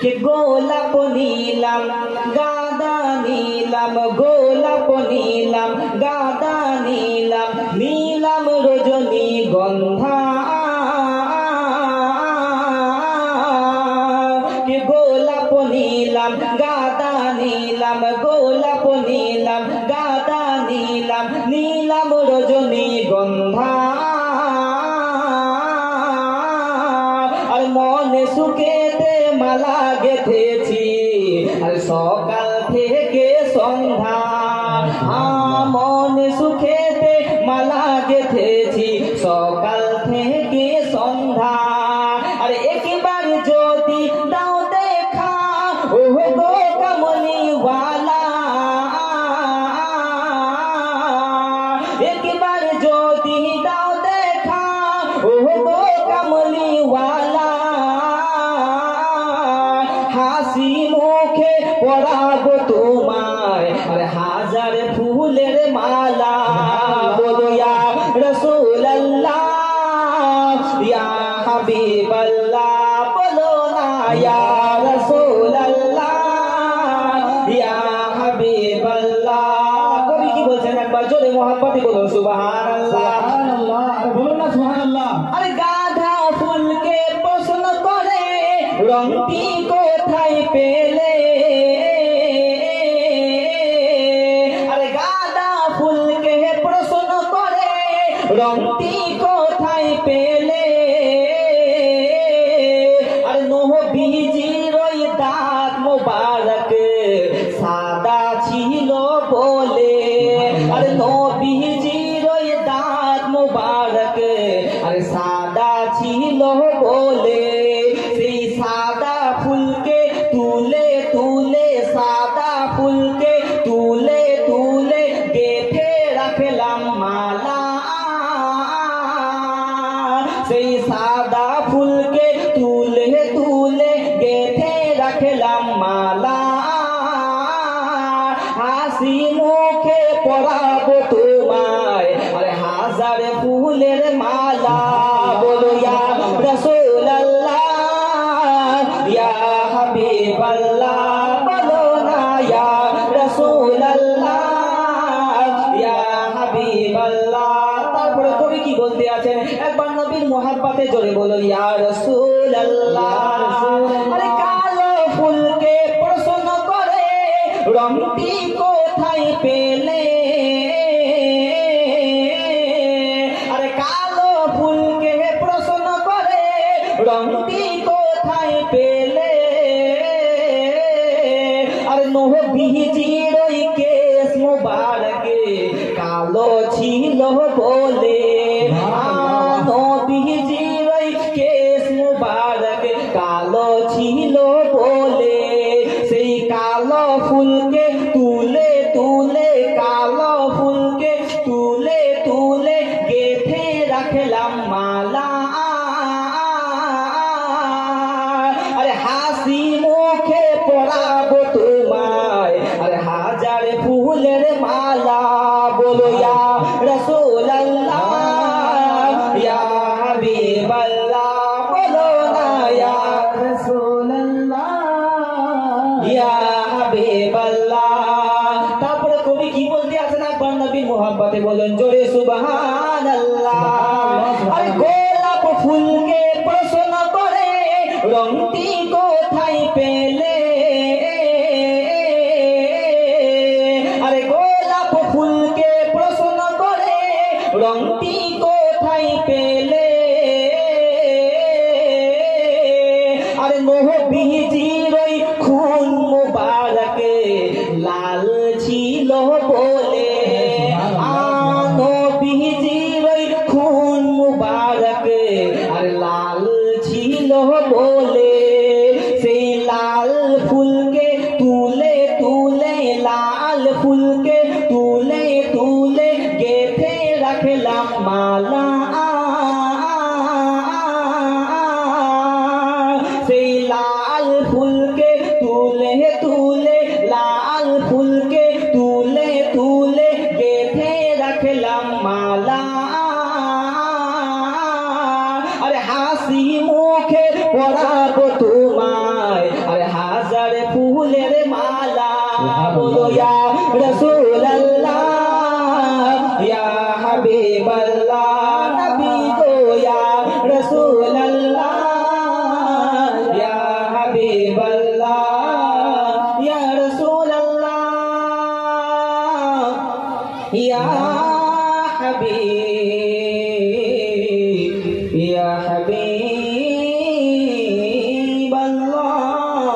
কে গোলাপ নিলাম গাঁদা নিলাম, গোলাপ নিলাম গাঁদা নিলাম, নিলাম রজনীগন্ধা। কে গোলাপ নিলাম গাঁদা নিলাম, গোলাপ নিলাম গাঁদা নিলাম, নিলাম রজনীগন্ধা। আর মনে সুখেতে মালা গেঁথেছি আর সকাল থেকে সন্ধ্যা। মনে সুখেতে মালা গেঁথেছি সকাল থেকে সন্ধ্যা। আর একবার যদি দাও দেখা ও গো কামলিওয়ালা, একবার যদি দাও দেখা ও গো কামলিওয়ালা, হাসি মুখে পরাবো তোমায় আর হাজার ফুলের মালা। বলো ইয়া রাসূলুল্লাহ ইয়া হাবিবাল্লাহ, বলো না ইয়া রাসূলুল্লাহ ইয়া হাবিবাল্লাহ। কবি কি বলছেন একবার জোরে মোহাব্বতে বলুন সুবহানাল্লাহ। বলুন না সুবহানাল্লাহ। আরে গাঁদা ফুলকে প্রশ্ন করে রংটি কোথায় পেলে, আরে গাঁদা ফুলকে প্রশ্ন করে রংটি কোথায় পেলে। আর নবীজির ওই দাঁত মোবারক সাদা ছিল বলে, আর নবীজির ওই দাঁত মোবারক আর সাদা ছিল বলে, সেই সাদা ফুলকে তুলে তুলে, সাদা ফুলকে তুলে তুলে গেঁথে রাখলাম মালা। সেই সাদা ফুলকে তুলে তুলে গেঁথে রাখলাম মালা। হাসি মুখে পরাবো তোমায় আর হাজার ফুলের মালা। বলো ইয়া রাসূলুল্লাহ ইয়া হাবিবাল্লাহ, বলো না ইয়া রাসূলুল্লাহ ইয়া হাবিবাল্লাহ। তারপরে কবি কি বলতে আছেন একবার নবীর মোহাব্বতে জোরে বলো ইয়া রাসূলুল্লাহ। আরে কালো ফুলকে প্রশ্ন করে রংটি কোথায় পেলে, আরে কালো ফুলকে প্রশ্ন করে রংটি কোথায় পেলে। আর নবীজির ওই কেশ মোবারক কালো ছিল বলে, নবীজির ওই কেশ মোবারক কালো ছিল বলে, সেই কালো ফুলকে তুলে তুলে, কালো ফুলকে তুলে তুলে গেঁথে রাখলাম মালা। আরে হাসি মুখে পরাবো তোমায় আর হাজার ফুলের মালা। বলো ইয়া রাসূলুল্লাহ ইয়া হাবিবাল্লাহ, বলো না ইয়া রাসূলুল্লাহ ইয়া হাবিবাল্লাহ। তারপরে কবি কি বলতে আছেন একবার নবীর মোহাব্বতে বলেন জোরে সুবহানাল্লাহ। আরে গোলাপ ফুলকে প্রশ্ন করে রংটি কোথায় পেলে, আরে গোলাপ ফুলকে প্রশ্ন করে রংটি কোথায় পেলে। আরে নবীজির ওই খুন মুবারক লাল ছিল বলে, নবীজির ওই খুন মুবারক আর লাল ছিল বলে, সেই লাল ফুলকে তুলে তুলে, লাল ফুলকে তুলে তুলে গেঁথে রাখলাম মালা। সেই লাল ফুলকে তুলে তুলে, লাল ফুলকে তুলে তুলে গেঁথে রাখলাম মালা। আরে হাসি মুখে পরাবো তোমায় আর बोलो या रसूल अल्लाह या हबीब अल्लाह नबी को या रसूल अल्लाह या हबीब अल्लाह या रसूल अल्लाह या हबीब